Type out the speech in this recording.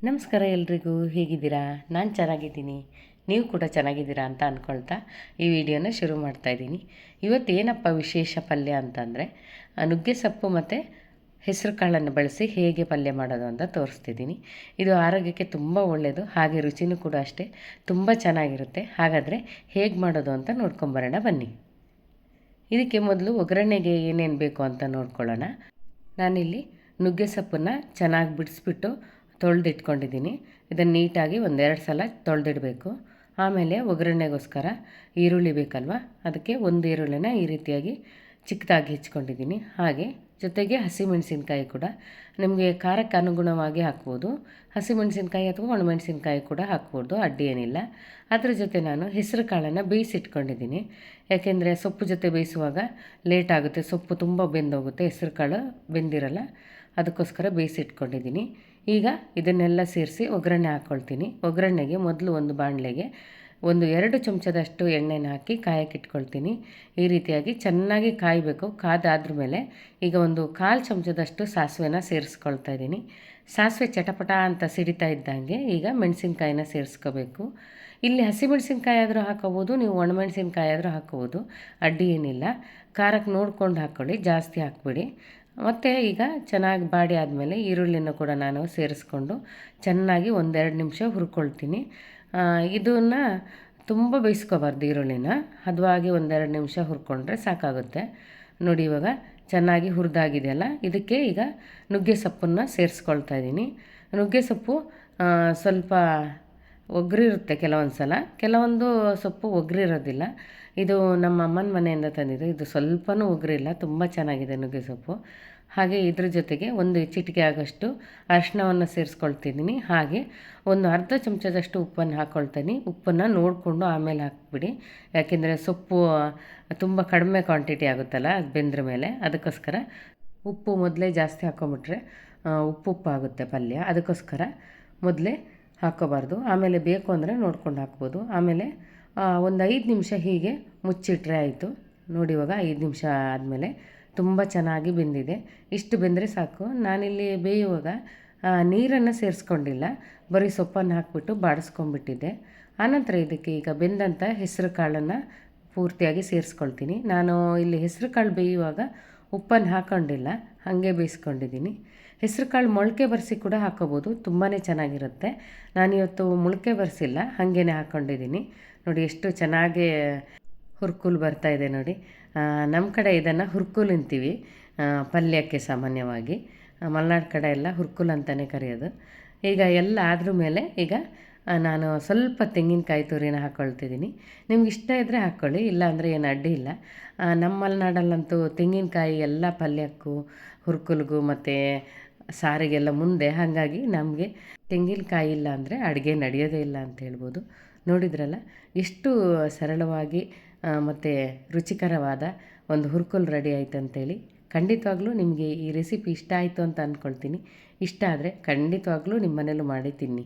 ನಮಸ್ಕಾರ ಎಲ್ರಿಗೂ, ಹೇಗಿದ್ದೀರಾ? ನಾನು ಚೆನ್ನಾಗಿದ್ದೀನಿ. ನೀವು ಕೂಡ ಚೆನ್ನಾಗಿದ್ದೀರಾ ಅಂತ ಅಂದ್ಕೊಳ್ತಾ ಈ ವಿಡಿಯೋನ ಶುರು ಮಾಡ್ತಾಯಿದ್ದೀನಿ. ಇವತ್ತು ಏನಪ್ಪ ವಿಶೇಷ ಪಲ್ಯ ಅಂತಂದರೆ, ನುಗ್ಗೆ ಸೊಪ್ಪು ಮತ್ತು ಹೆಸರು ಕಾಳನ್ನು ಬಳಸಿ ಹೇಗೆ ಪಲ್ಯ ಮಾಡೋದು ಅಂತ ತೋರಿಸ್ತಿದ್ದೀನಿ. ಇದು ಆರೋಗ್ಯಕ್ಕೆ ತುಂಬ ಒಳ್ಳೆಯದು, ಹಾಗೆ ರುಚಿನೂ ಕೂಡ ಅಷ್ಟೇ ತುಂಬ ಚೆನ್ನಾಗಿರುತ್ತೆ. ಹಾಗಾದರೆ ಹೇಗೆ ಮಾಡೋದು ಅಂತ ನೋಡ್ಕೊಂಬರೋಣ ಬನ್ನಿ. ಇದಕ್ಕೆ ಮೊದಲು ಒಗ್ಗರಣೆಗೆ ಏನೇನು ಬೇಕು ಅಂತ ನೋಡ್ಕೊಳ್ಳೋಣ. ನಾನಿಲ್ಲಿ ನುಗ್ಗೆ ಸೊಪ್ಪನ್ನು ಚೆನ್ನಾಗಿ ಬಿಡಿಸ್ಬಿಟ್ಟು ತೊಳೆದಿಟ್ಕೊಂಡಿದ್ದೀನಿ. ಇದನ್ನು ನೀಟಾಗಿ ಒಂದೆರಡು ಸಲ ತೊಳೆದಿಡಬೇಕು. ಆಮೇಲೆ ಒಗ್ಗರಣೆಗೋಸ್ಕರ ಈರುಳ್ಳಿ ಬೇಕಲ್ವ, ಅದಕ್ಕೆ ಒಂದು ಈರುಳ್ಳಿನ ಈ ರೀತಿಯಾಗಿ ಚಿಕ್ಕದಾಗಿ ಹೆಚ್ಕೊಂಡಿದ್ದೀನಿ. ಹಾಗೆ ಜೊತೆಗೆ ಹಸಿಮೆಣಸಿನ್ಕಾಯಿ ಕೂಡ ನಿಮಗೆ ಖಾರಕ್ಕೆ ಅನುಗುಣವಾಗಿ ಹಾಕ್ಬೋದು. ಹಸಿಮೆಣಸಿನ್ಕಾಯಿ ಅಥವಾ ಒಣಮೆಣಸಿನ್ಕಾಯಿ ಕೂಡ ಹಾಕ್ಬೋದು, ಅಡ್ಡಿ ಏನಿಲ್ಲ. ಅದ್ರ ಜೊತೆ ನಾನು ಹೆಸರು ಕಾಳನ್ನು ಬೇಯಿಸಿಟ್ಕೊಂಡಿದ್ದೀನಿ. ಯಾಕೆಂದರೆ ಸೊಪ್ಪು ಜೊತೆ ಬೇಯಿಸುವಾಗ ಲೇಟ್ ಆಗುತ್ತೆ, ಸೊಪ್ಪು ತುಂಬ ಬೆಂದೋಗುತ್ತೆ, ಹೆಸರು ಕಾಳು ಬೆಂದಿರಲ್ಲ. ಅದಕ್ಕೋಸ್ಕರ ಬೇಯಿಸಿಟ್ಕೊಂಡಿದ್ದೀನಿ. ಈಗ ಇದನ್ನೆಲ್ಲ ಸೇರಿಸಿ ಒಗ್ಗರಣೆ ಹಾಕ್ಕೊಳ್ತೀನಿ. ಒಗ್ಗರಣೆಗೆ ಮೊದಲು ಒಂದು ಬಾಣಲೆಗೆ 2 ಚಮಚದಷ್ಟು ಎಣ್ಣೆನ ಹಾಕಿ ಕಾಯಕ್ಕಿಟ್ಕೊಳ್ತೀನಿ. ಈ ರೀತಿಯಾಗಿ ಚೆನ್ನಾಗಿ ಕಾಯಬೇಕು. ಕಾದಾದ್ರ ಮೇಲೆ ಈಗ 1/4 ಚಮಚದಷ್ಟು ಸಾಸಿವೆನ ಸೇರಿಸ್ಕೊಳ್ತಾ ಇದ್ದೀನಿ. ಸಾಸಿವೆ ಚಟಪಟ ಅಂತ ಸಿಡಿತಾ ಇದ್ದಂಗೆ ಈಗ ಮೆಣಸಿನ್ಕಾಯಿನ ಸೇರಿಸ್ಕೋಬೇಕು. ಇಲ್ಲಿ ಹಸಿಮೆಣಸಿನ್ಕಾಯಿ ಆದರೂ ಹಾಕೋಬೋದು, ನೀವು ಒಣಮೆಣಸಿನ್ಕಾಯಿ ಆದರೂ ಹಾಕೋಬೋದು, ಅಡ್ಡಿ ಏನಿಲ್ಲ. ಖಾರಕ್ಕೆ ನೋಡ್ಕೊಂಡು ಹಾಕ್ಕೊಳ್ಳಿ, ಜಾಸ್ತಿ ಹಾಕ್ಬಿಡಿ. ಮತ್ತು ಈಗ ಚೆನ್ನಾಗಿ ಬಾಡಿ ಆದಮೇಲೆ ಈರುಳ್ಳಿನ ಕೂಡ ನಾನು ಸೇರಿಸ್ಕೊಂಡು ಚೆನ್ನಾಗಿ 1-2 ನಿಮಿಷ ಹುರ್ಕೊಳ್ತೀನಿ. ಇದನ್ನು ತುಂಬ ಬೇಯಿಸ್ಕೋಬಾರ್ದು, ಈರುಳ್ಳಿನ ಹದವಾಗಿ 1-2 ನಿಮಿಷ ಹುರ್ಕೊಂಡ್ರೆ ಸಾಕಾಗುತ್ತೆ. ನೋಡಿ, ಇವಾಗ ಚೆನ್ನಾಗಿ ಹುರಿದಾಗಿದೆಯಲ್ಲ, ಇದಕ್ಕೆ ಈಗ ನುಗ್ಗೆ ಸೊಪ್ಪನ್ನು ಸೇರಿಸ್ಕೊಳ್ತಾ ಇದ್ದೀನಿ. ನುಗ್ಗೆ ಸೊಪ್ಪು ಸ್ವಲ್ಪ ಒಗ್ರಿರುತ್ತೆ ಕೆಲವೊಂದು ಸಲ, ಕೆಲವೊಂದು ಸೊಪ್ಪು ಒಗ್ರಿರೋದಿಲ್ಲ. ಇದು ನಮ್ಮ ಅಮ್ಮನ ಮನೆಯಿಂದ ತಂದಿದ್ದು, ಇದು ಸ್ವಲ್ಪನೂ ಒಗ್ರಿಲ್ಲ, ತುಂಬ ಚೆನ್ನಾಗಿದೆ ನುಗ್ಗೆ ಸೊಪ್ಪು. ಹಾಗೆ ಇದ್ರ ಜೊತೆಗೆ 1 ಚಿಟಿಕೆ ಆಗೋಷ್ಟು ಅರಿಶಿನವನ್ನು ಸೇರಿಸ್ಕೊಳ್ತಿದ್ದೀನಿ. ಹಾಗೆ 1/2 ಚಮಚದಷ್ಟು ಉಪ್ಪನ್ನು ಹಾಕ್ಕೊಳ್ತೀನಿ. ಉಪ್ಪನ್ನು ನೋಡಿಕೊಂಡು ಆಮೇಲೆ ಹಾಕ್ಬಿಡಿ, ಯಾಕೆಂದರೆ ಸೊಪ್ಪು ತುಂಬ ಕಡಿಮೆ ಕ್ವಾಂಟಿಟಿ ಆಗುತ್ತಲ್ಲ ಅದು ಬೆಂದ್ರ ಮೇಲೆ. ಅದಕ್ಕೋಸ್ಕರ ಉಪ್ಪು ಮೊದಲೇ ಜಾಸ್ತಿ ಹಾಕ್ಕೊಂಬಿಟ್ರೆ ಉಪ್ಪಾಗುತ್ತೆ ಪಲ್ಯ, ಅದಕ್ಕೋಸ್ಕರ ಮೊದಲೇ ಹಾಕ್ಕೋಬಾರ್ದು. ಆಮೇಲೆ ಬೇಕು ಅಂದರೆ ನೋಡ್ಕೊಂಡು ಹಾಕ್ಬೋದು. ಆಮೇಲೆ 5 ನಿಮಿಷ ಹೀಗೆ ಮುಚ್ಚಿಟ್ರೆ ಆಯಿತು. ನೋಡಿ, ಇವಾಗ 5 ನಿಮಿಷ ಆದಮೇಲೆ ತುಂಬ ಚೆನ್ನಾಗಿ ಬೆಂದಿದೆ. ಇಷ್ಟು ಬೆಂದರೆ ಸಾಕು. ನಾನಿಲ್ಲಿ ಬೇಯುವಾಗ ನೀರನ್ನು ಸೇರಿಸ್ಕೊಂಡಿಲ್ಲ, ಬರೀ ಸೊಪ್ಪನ್ನು ಹಾಕ್ಬಿಟ್ಟು ಬಾಡಿಸ್ಕೊಂಡ್ಬಿಟ್ಟಿದ್ದೆ. ಆನಂತರ ಇದಕ್ಕೆ ಈಗ ಬೆಂದಂಥ ಹೆಸರು ಕಾಳನ್ನು ಪೂರ್ತಿಯಾಗಿ ಸೇರಿಸ್ಕೊಳ್ತೀನಿ. ನಾನು ಇಲ್ಲಿ ಹೆಸರು ಕಾಳು ಬೇಯುವಾಗ ಉಪ್ಪನ್ನು ಹಾಕ್ಕೊಂಡಿಲ್ಲ, ಹಾಗೆ ಬೇಯಿಸ್ಕೊಂಡಿದ್ದೀನಿ. ಹೆಸರು ಕಾಳು ಮೊಳಕೆ ಬರೆಸಿ ಕೂಡ ಹಾಕ್ಕೋಬೋದು, ತುಂಬಾ ಚೆನ್ನಾಗಿರುತ್ತೆ. ನಾನಿವತ್ತು ಮೊಳಕೆ ಬರೆಸಿಲ್ಲ, ಹಾಗೇ ಹಾಕ್ಕೊಂಡಿದ್ದೀನಿ. ನೋಡಿ ಎಷ್ಟು ಚೆನ್ನಾಗಿ ಹುರ್ಕುಲು ಬರ್ತಾಯಿದೆ ನೋಡಿ. ನಮ್ಮ ಕಡೆ ಇದನ್ನು ಹುರ್ಕುಲು ಅಂತೀವಿ ಪಲ್ಯಕ್ಕೆ ಸಾಮಾನ್ಯವಾಗಿ. ಮಲೆನಾಡು ಕಡೆ ಎಲ್ಲ ಹುರ್ಕುಲು ಅಂತಲೇ ಕರೆಯೋದು. ಈಗ ಎಲ್ಲ ಆದ್ರ ಮೇಲೆ ಈಗ ನಾನು ಸ್ವಲ್ಪ ತೆಂಗಿನಕಾಯಿ ತುರಿನ ಹಾಕ್ಕೊಳ್ತಿದ್ದೀನಿ. ನಿಮ್ಗೆ ಇಷ್ಟ ಇದ್ದರೆ ಹಾಕ್ಕೊಳ್ಳಿ, ಇಲ್ಲ ಅಂದರೆ ಏನು ಅಡ್ಡಿ ಇಲ್ಲ. ನಮ್ಮ ಮಲೆನಾಡಲ್ಲಂತೂ ತೆಂಗಿನಕಾಯಿ ಎಲ್ಲ ಪಲ್ಯಕ್ಕೂ ಹುರ್ಕುಲ್ಗೂ ಮತ್ತು ಸಾರಿಗೆಲ್ಲ ಮುಂದೆ, ಹಾಗಾಗಿ ನಮಗೆ ತೆಂಗಿನಕಾಯಿ ಇಲ್ಲ ಅಂದರೆ ಅಡುಗೆ ನಡೆಯೋದೇ ಇಲ್ಲ ಅಂತ ಹೇಳ್ಬೋದು. ನೋಡಿದ್ರಲ್ಲ ಎಷ್ಟು ಸರಳವಾಗಿ ಮತ್ತು ರುಚಿಕರವಾದ ಒಂದು ಹುರ್ಕುಲ್ ರೆಡಿ ಆಯಿತು ಅಂತೇಳಿ. ಖಂಡಿತವಾಗ್ಲೂ ನಿಮಗೆ ಈ ರೆಸಿಪಿ ಇಷ್ಟ ಆಯಿತು ಅಂತ ಅಂದ್ಕೊಳ್ತೀನಿ. ಇಷ್ಟ ಆದರೆ ಖಂಡಿತವಾಗ್ಲೂ ನಿಮ್ಮ ಮನೇಲೂ ಮಾಡಿ ತಿನ್ನಿ.